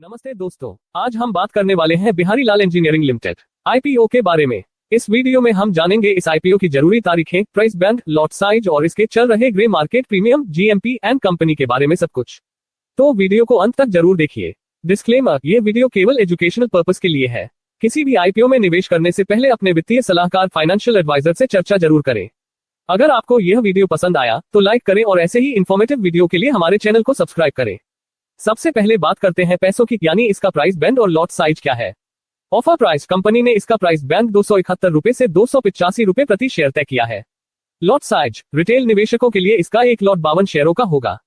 नमस्ते दोस्तों, आज हम बात करने वाले हैं बिहारी लाल इंजीनियरिंग लिमिटेड आईपीओ के बारे में। इस वीडियो में हम जानेंगे इस आईपीओ की जरूरी तारीखें, प्राइस बैंड, लॉट साइज और इसके चल रहे grey market premium, GMP and company के बारे में सब कुछ। तो वीडियो को अंत तक जरूर देखिए। डिस्क्लेमर, ये वीडियो केवल एजुकेशनल पर्पस के लिए है। किसी भी आईपीओ में निवेश करने से पहले अपने वित्तीय सलाहकार फाइनेंशियल एडवाइजर से चर्चा जरूर करें। अगर आपको यह वीडियो पसंद आया तो लाइक करें और ऐसे ही इंफॉर्मेटिव वीडियो के लिए हमारे चैनल को सब्सक्राइब करें। सबसे पहले बात करते हैं पैसों की, यानी इसका प्राइस बैंड और लॉट साइज क्या है। ऑफर प्राइस, कंपनी ने इसका प्राइस बैंड 271 रुपए से 285 रुपए प्रति शेयर तय किया है। लॉट साइज, रिटेल निवेशकों के लिए इसका एक लॉट 52 शेयरों का होगा,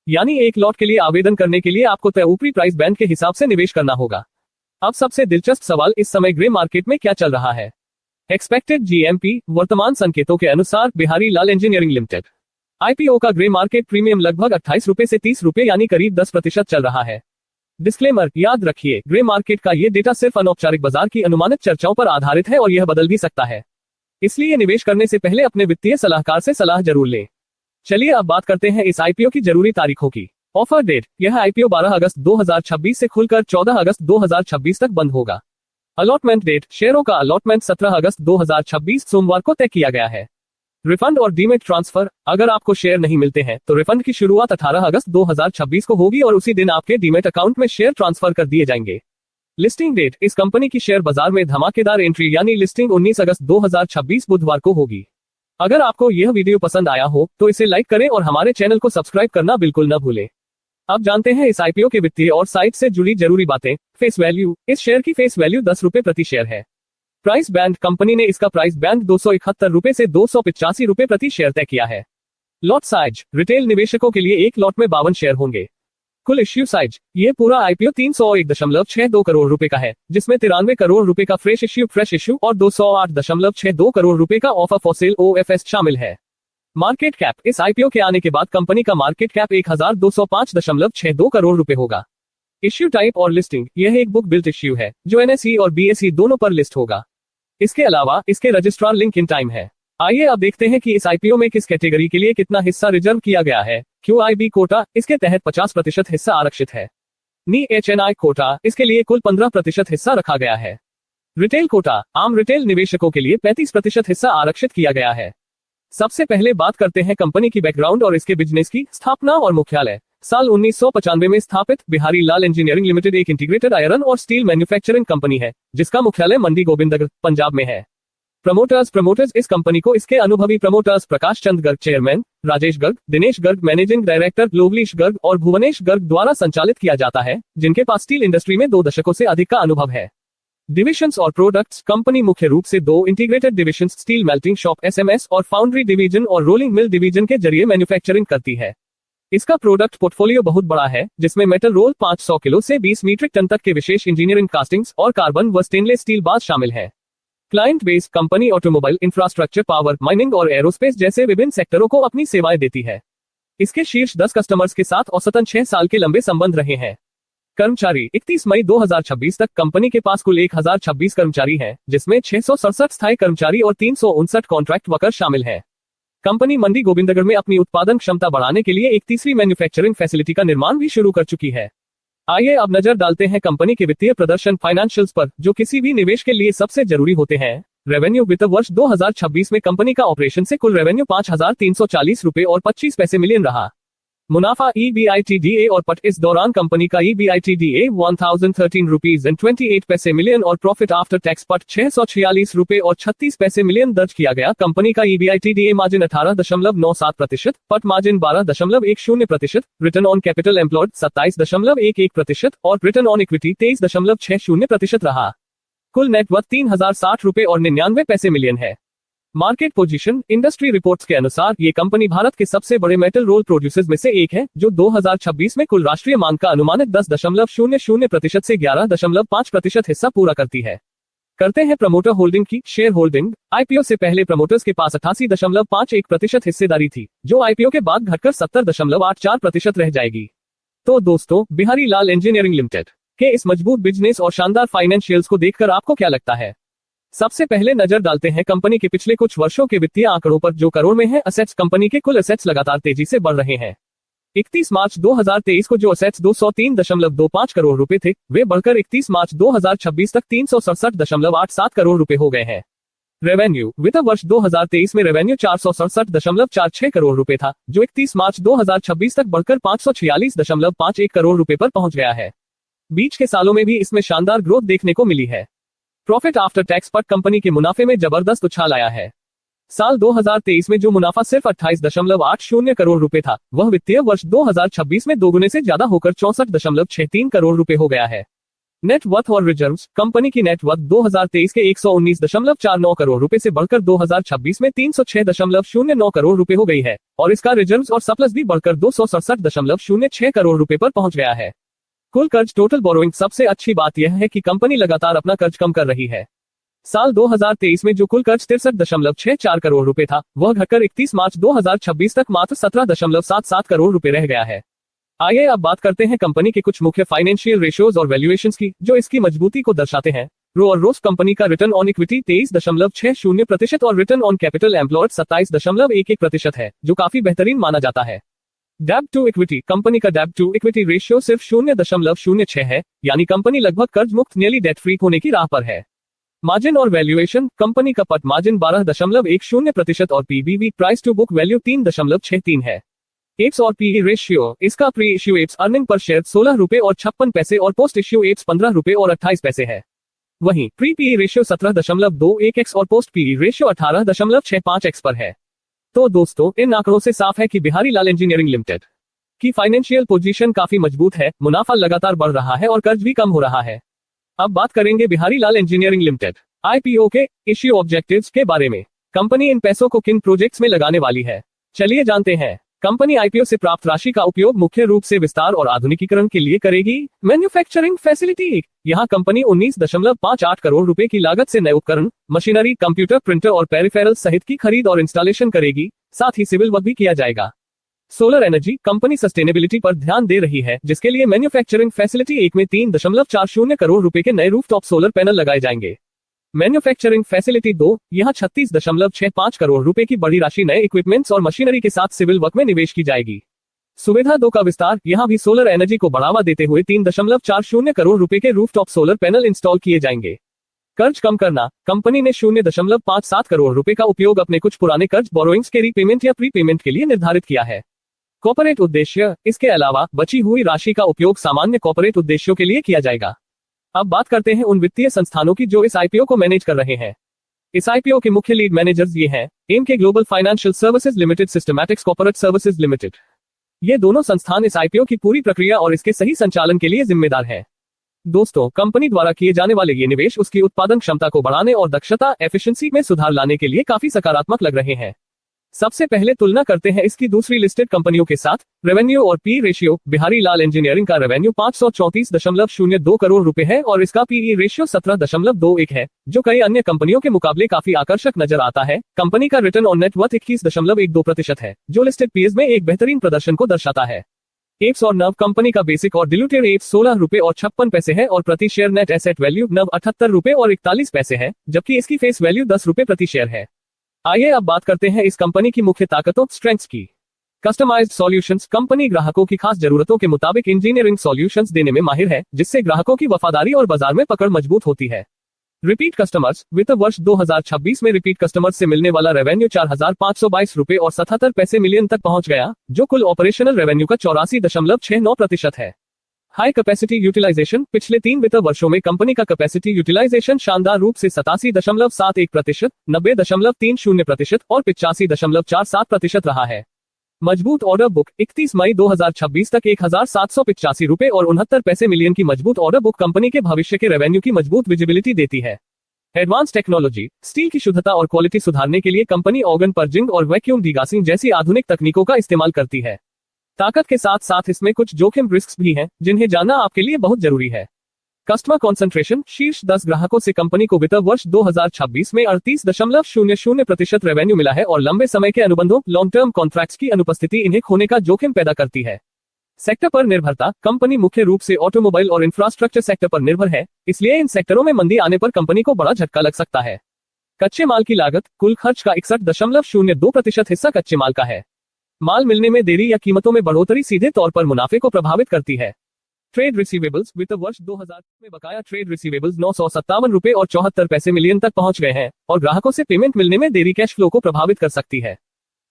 यानी एक लॉट के लिए आवेदन करने के लिए आपको तय ऊपरी प्राइस बैंड के हिसाब से निवेश करना होगा। अब सबसे दिलचस्प सवाल, इस समय ग्रे मार्केट में क्या चल रहा है। एक्सपेक्टेड जीएमपी, वर्तमान संकेतों के अनुसार बिहारी लाल इंजीनियरिंग लिमिटेड आईपीओ का ग्रे मार्केट प्रीमियम लगभग 28 रुपए से 30 रुपए यानी करीब 10% चल रहा है। डिस्क्लेमर, याद रखिए, ग्रे मार्केट का ये डेटा सिर्फ अनौपचारिक बाजार की अनुमानित चर्चाओं पर आधारित है और यह बदल भी सकता है, इसलिए निवेश करने से पहले अपने वित्तीय सलाहकार से सलाह जरूर लें। चलिए अब बात करते हैं इस आईपीओ की जरूरी तारीखों की। ऑफर डेट, यह आईपीओ 12 अगस्त 2026 से खुलकर 14 अगस्त 2026 तक बंद होगा। अलॉटमेंट डेट, शेयरों का अलॉटमेंट 17 अगस्त 2026 सोमवार को तय किया गया है। रिफंड और डीमेट ट्रांसफर, अगर आपको शेयर नहीं मिलते हैं तो रिफंड की शुरुआत 18 अगस्त 2026 को होगी और उसी दिन आपके डीमेट अकाउंट में शेयर ट्रांसफर कर दिए जाएंगे। लिस्टिंग डेट, इस कंपनी की शेयर बाजार में धमाकेदार एंट्री यानी लिस्टिंग 19 अगस्त 2026 बुधवार को होगी। अगर आपको यह वीडियो पसंद आया हो तो इसे लाइक करें और हमारे चैनल को सब्सक्राइब करना बिल्कुल न भूलें। अब जानते हैं इस आईपीओ के वित्तीय और साइट से जुड़ी जरूरी बातें। फेस वैल्यू, इस शेयर की फेस वैल्यू 10 रुपए प्रति शेयर है। प्राइस बैंड, कंपनी ने इसका प्राइस बैंड 271 रुपए से 285 रुपए प्रति शेयर तय किया है। लॉट साइज, रिटेल निवेशकों के लिए एक लॉट में 52 शेयर होंगे। कुल इश्यू साइज, ये पूरा आईपीओ 301.62 करोड़ रुपए का है, जिसमें 93 करोड़ रुपए का फ्रेश इश्यू और 208.62 करोड़ रुपए का ऑफर फॉर सेल OFS शामिल है। मार्केट कैप, इस आईपीओ के आने के बाद कंपनी का मार्केट कैप 1205.62 करोड़ रुपए होगा। इश्यू टाइप और लिस्टिंग, यह एक बुक बिल्ट इश्यू है जो NSE और BSE दोनों पर लिस्ट होगा। इसके अलावा इसके रजिस्ट्रार लिंक इन टाइम है। आइए अब देखते हैं कि इस आईपीओ में किस कैटेगरी के लिए कितना हिस्सा रिजर्व किया गया है। QIB कोटा, इसके तहत 50% हिस्सा आरक्षित है। NIHNI कोटा, इसके लिए कुल 15% हिस्सा रखा गया है। रिटेल कोटा, आम रिटेल निवेशकों के लिए 35% हिस्सा आरक्षित किया गया है। सबसे पहले बात करते हैं कंपनी की बैकग्राउंड और इसके बिजनेस की। स्थापना और मुख्यालय, साल 1995 में स्थापित बिहारी लाल इंजीनियरिंग लिमिटेड एक इंटीग्रेटेड आयरन और स्टील मैन्युफैक्चरिंग कंपनी है, जिसका मुख्यालय मंडी गोविंदगढ़, पंजाब में है। प्रमोटर्स, इस कंपनी को इसके अनुभवी promoters Prakash Chand Garg chairman, Rajesh Garg, Dinesh Garg managing director, Lovlish Garg और भुवनेश गर्ग द्वारा संचालित किया जाता है, जिनके पास स्टील इंडस्ट्री में 2 दशकों से अधिक का अनुभव है। डिविजन्स और प्रोडक्ट्स, कंपनी मुख्य रूप से 2 integrated divisions steel melting shop SMS और फाउंड्री डिवीजन और रोलिंग मिल डिवीजन के जरिए मैन्युफैक्चरिंग करती है। इसका प्रोडक्ट पोर्टफोलियो बहुत बड़ा है, जिसमें मेटल रोल 500 किलो से 20 मीट्रिक टन तक के विशेष इंजीनियरिंग कास्टिंग्स और कार्बन व स्टेनलेस स्टील बार शामिल है। Client base, company automobile, infrastructure, power, mining और एरोस्पेस जैसे विभिन्न सेक्टरों को अपनी सेवाएं देती है। इसके शीर्ष 10 कस्टमर्स के साथ औसतन 6 साल के लंबे संबंध रहे हैं। कर्मचारी, 31 मई 2026 तक कंपनी के पास कुल 1026 कर्मचारी हैं, जिसमें 667 स्थायी कर्मचारी और 359 कॉन्ट्रैक्ट वर्कर शामिल हैं। कंपनी मंडी गोविंदगढ़ में अपनी उत्पादन क्षमता बढ़ाने के लिए एक तीसरी मैन्युफैक्चरिंग फैसिलिटी का निर्माण भी शुरू कर चुकी है। आइए अब नजर डालते हैं कंपनी के वित्तीय प्रदर्शन फाइनेंशियल्स पर, जो किसी भी निवेश के लिए सबसे जरूरी होते हैं। रेवेन्यू, वित्त वर्ष 2026 में कंपनी का ऑपरेशन से कुल रेवेन्यू 5,340 रुपए और 25 पैसे मिलियन रहा। मुनाफा, EBITDA और पट, इस दौरान कंपनी का EBITDA 1013 रुपीज एंड 28 पैसे मिलियन और प्रॉफिट आफ्टर टैक्स पट 646 रुपए और 36 पैसे मिलियन दर्ज किया गया। कंपनी का EBITDA मार्जिन 18.97%, पट margin 12.10%, return on capital employed 27.11% और रिटर्न ऑन इक्विटी 23.60% रहा। कुल नेटवर्थ 3060 रुपए और 99 पैसे मिलियन है। मार्केट पोजीशन, इंडस्ट्री रिपोर्ट्स के अनुसार ये कंपनी भारत के सबसे बड़े मेटल रोल प्रोड्यूसर्स में से एक है, जो 2026 में कुल राष्ट्रीय मांग का अनुमानित 10.00% से 11.5% हिस्सा पूरा करती है। करते हैं प्रमोटर होल्डिंग की शेयर होल्डिंग। आईपीओ से पहले प्रमोटर्स के पास 88.51% हिस्सेदारी थी, जो आईपीओ के बाद घटकर 70.84% रह जाएगी। तो दोस्तों, बिहारी लाल इंजीनियरिंग लिमिटेड के इस मजबूत बिजनेस और शानदार फाइनेंशियल्स को देखकर आपको क्या लगता है। सबसे पहले नजर डालते हैं कंपनी के पिछले कुछ वर्षों के वित्तीय आंकड़ों पर, जो करोड़ में है। असेट्स, कंपनी के कुल असेट्स लगातार तेजी से बढ़ रहे हैं। 31 मार्च 2023 को जो असेट्स 203.25 करोड़ रुपए थे, वे बढ़कर 31 मार्च 2026 तक 367.87 करोड़ रुपए हो गए हैं। रेवेन्यू वित्त वर्ष 2023 में रेवेन्यू 467.46 करोड़ रुपए था, जो 31 मार्च 2026 तक बढ़कर 546.51 करोड़ रुपए पर पहुंच गया है। बीच के सालों में भी इसमें शानदार ग्रोथ देखने को मिली है। प्रॉफिट आफ्टर टैक्स पर कंपनी के मुनाफे में जबरदस्त उछाल आया है। साल 2023 में जो मुनाफा सिर्फ 28.80 करोड़ रुपए था, वह वित्तीय वर्ष 2026 में दोगुने से ज्यादा होकर 64.63 करोड़ रुपए हो गया है। नेट वर्थ और रिजर्व्स कंपनी की नेट वर्थ 2023 के 119.49 करोड़ रुपए से बढ़कर 2026 में 306.09 करोड़ रुपए हो गई है, और इसका रिजर्व्स और सरप्लस भी बढ़कर 267.06 करोड़ रुपए पर पहुंच गया है। कुल कर्ज टोटल बोरोइंग सबसे अच्छी बात यह है कि कंपनी लगातार अपना कर्ज कम कर रही है। साल 2023 में जो कुल कर्ज 63.64 करोड़ रुपए था, वह घटकर 31 मार्च 2026 तक मात्र 17.77 करोड़ रुपए रह गया है। आइए अब बात करते हैं कंपनी के कुछ मुख्य फाइनेंशियल रेशियोज और वैल्यूएशंस की, जो इसकी मजबूती को दर्शाते हैं। रो और रोस कंपनी का रिटर्न ऑन इक्विटी 23.60% और रिटर्न ऑन कैपिटल एम्प्लॉयड 27.11% है, जो काफी बेहतरीन माना जाता है। डेब्ट टू इक्विटी कंपनी का डेब्ट टू इक्विटी रेशियो सिर्फ 0.06 है, यानी कंपनी लगभग कर्ज मुक्त नियरली डेट फ्री होने की राह पर है। मार्जिन और वैल्यूएशन कंपनी का पट मार्जिन 12.10% और पीबीवी प्राइस टू बुक वैल्यू 3.63 है। एप्स और पीई रेशियो इसका pre issue apps earning per share 16 रुपए और 56 पैसे और पोस्ट इश्यू एप्स 15 रुपए और 28 पैसे है। वहीं प्री पीई रेशियो 17.21x और पोस्ट पीई रेशियो 18.65x पर है। तो दोस्तों, इन आंकड़ों से साफ है कि बिहारी लाल इंजीनियरिंग लिमिटेड की फाइनेंशियल पोजीशन काफी मजबूत है, मुनाफा लगातार बढ़ रहा है और कर्ज भी कम हो रहा है। अब बात करेंगे बिहारी लाल इंजीनियरिंग लिमिटेड आईपीओ के इश्यू ऑब्जेक्टिव्स के बारे में। कंपनी इन पैसों को किन प्रोजेक्ट्स में लगाने वाली है, चलिए जानते हैं। कंपनी आईपीओ से प्राप्त राशि का उपयोग मुख्य रूप से विस्तार और आधुनिकीकरण के लिए करेगी। मैन्युफैक्चरिंग फैसिलिटी यहाँ कंपनी 19.58 करोड़ रुपए की लागत से नए उपकरण, मशीनरी, कंप्यूटर, प्रिंटर और पेरिफेरल सहित की खरीद और इंस्टॉलेशन करेगी। साथ ही सिविल वर्क भी किया जाएगा। सोलर एनर्जी कंपनी सस्टेनेबिलिटी पर ध्यान दे रही है, जिसके लिए मैन्युफैक्चरिंग फैसिलिटी 1 में 3.40 करोड़ रुपए के नए रूफटॉप सोलर पैनल लगाए जाएंगे। मैन्युफैक्चरिंग फैसिलिटी 2 यहाँ 36.65 करोड़ रुपए की बड़ी राशि नए इक्विपमेंट्स और मशीनरी के साथ सिविल वर्क में निवेश की जाएगी। सुविधा 2 का विस्तार यहाँ भी सोलर एनर्जी को बढ़ावा देते हुए 3.40 करोड़ रुपए के रूफटॉप सोलर पैनल इंस्टॉल किए जाएंगे। कर्ज कम करना कंपनी ने 0.57 करोड़ रुपए का उपयोग अपने कुछ पुराने कर्ज बोरोइंग्स के रीपेमेंट या प्रीपेमेंट के लिए निर्धारित किया है। कॉर्पोरेट उद्देश्य इसके अलावा बची हुई राशि का उपयोग सामान्य कॉर्पोरेट उद्देश्यों के लिए किया जाएगा। अब बात करते हैं उन वित्तीय संस्थानों की जो इस आईपीओ को मैनेज कर रहे हैं। इस आईपीओ के मुख्य लीड मैनेजर्स ये हैं। Emkay Global Financial Services Limited, Systematix Corporate Services Limited. ये दोनों संस्थान इस आईपीओ की पूरी प्रक्रिया और इसके सही संचालन के लिए जिम्मेदार हैं। दोस्तों, कंपनी द्वारा किए जाने वाले ये निवेश उसकी उत्पादन क्षमता को बढ़ाने और दक्षता एफिशिएंसी में सुधार लाने के लिए काफी सकारात्मक लग रहे हैं। सबसे पहले तुलना करते हैं इसकी दूसरी लिस्टेड कंपनियों के साथ। रेवेन्यू और पी रेशियो बिहारी लाल इंजीनियरिंग का रेवेन्यू 534.02 करोड़ रुपए है और इसका पीई रेशियो 17.21 है, जो कई अन्य कंपनियों के मुकाबले काफी आकर्षक नजर आता है। कंपनी का रिटर्न ऑन नेटवर्थ 21.12% है, जो लिस्टेड पीएस में एक बेहतरीन प्रदर्शन को दर्शाता है। एप्स और नव कंपनी का बेसिक और डिल्यूटेड एप्स 16 रुपए और 56 पैसे है और प्रति शेयर नेट एसेट वैल्यू नव 78 रुपए और 41 पैसे है, जबकि इसकी फेस वैल्यू 10 रुपए प्रति शेयर है। आइए अब बात करते हैं इस कंपनी की मुख्य ताकतों स्ट्रेंथ्स की। कस्टमाइज्ड सॉल्यूशंस कंपनी ग्राहकों की खास जरूरतों के मुताबिक इंजीनियरिंग सॉल्यूशंस देने में माहिर है, जिससे ग्राहकों की वफादारी और बाजार में पकड़ मजबूत होती है। रिपीट कस्टमर्स वित्त वर्ष 2026 में रिपीट कस्टमर्स से मिलने वाला रेवेन्यू 4,522 रुपए और 77 पैसे मिलियन तक पहुंच गया, जो कुल ऑपरेशनल रेवेन्यू का 84.69% है। हाई कैपेसिटी यूटिलाइजेशन पिछले 3 वित्त वर्षों में कंपनी का कैपेसिटी यूटिलाइजेशन शानदार रूप से 87.71%, 90.30% और 85.47% रहा है। मजबूत ऑर्डर बुक 31 मई 2026 तक 1,785 रुपए और 69 पैसे मिलियन की मजबूत ऑर्डर बुक कंपनी के भविष्य के रेवेन्यू की मजबूत विजिबिलिटी देती है। एडवांस टेक्नोलॉजी स्टील की शुद्धता और क्वालिटी सुधारने के लिए कंपनी ऑर्गन पर्जिंग और वैक्यूम डिगासिंग जैसी आधुनिक तकनीकों का इस्तेमाल करती है। ताकत के साथ साथ इसमें कुछ जोखिम रिस्क भी हैं, जिन्हें जानना आपके लिए बहुत जरूरी है। कस्टमर कॉन्सेंट्रेशन शीर्ष 10 ग्राहकों से कंपनी को वित्त वर्ष 2026 में 38.00% रेवेन्यू मिला है और लंबे समय के अनुबंधों लॉन्ग टर्म कॉन्ट्रैक्ट्स की अनुपस्थिति इन्हें खोने का जोखिम पैदा करती है। सेक्टर पर निर्भरता कंपनी मुख्य रूप से ऑटोमोबाइल और इंफ्रास्ट्रक्चर सेक्टर पर निर्भर है, इसलिए इन सेक्टरों में मंदी आने पर कंपनी को बड़ा झटका लग सकता है। कच्चे माल की लागत कुल खर्च का 61.02% हिस्सा कच्चे माल का है। माल मिलने में देरी या कीमतों में बढ़ोतरी सीधे तौर पर मुनाफे को प्रभावित करती है। ट्रेड रिसीवेबल्स वित्त वर्ष 2000 में बकाया ट्रेड रिसीवेबल्स 957 रुपए और 74 पैसे मिलियन तक पहुंच गए हैं और ग्राहकों से पेमेंट मिलने में देरी कैश फ्लो को प्रभावित कर सकती है।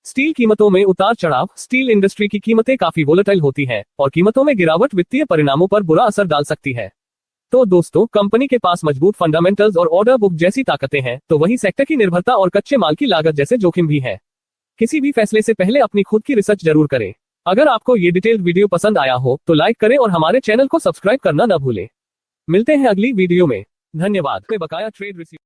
स्टील कीमतों में उतार चढ़ाव। स्टील इंडस्ट्री की कीमतें काफी वोलेटाइल होती हैं और कीमतों में गिरावट वित्तीय परिणामों पर बुरा असर डाल सकती है। तो दोस्तों, कंपनी के पास मजबूत फंडामेंटल्स और ऑर्डर बुक जैसी ताकतें हैं, तो वहीं सेक्टर की निर्भरता और कच्चे माल की लागत जैसे जोखिम भी है। किसी भी फैसले से पहले अपनी खुद की रिसर्च जरूर करें। अगर आपको ये डिटेल्ड वीडियो पसंद आया हो तो लाइक करें और हमारे चैनल को सब्सक्राइब करना न भूलें। मिलते हैं अगली वीडियो में। धन्यवाद। बकाया ट्रेड रिसीव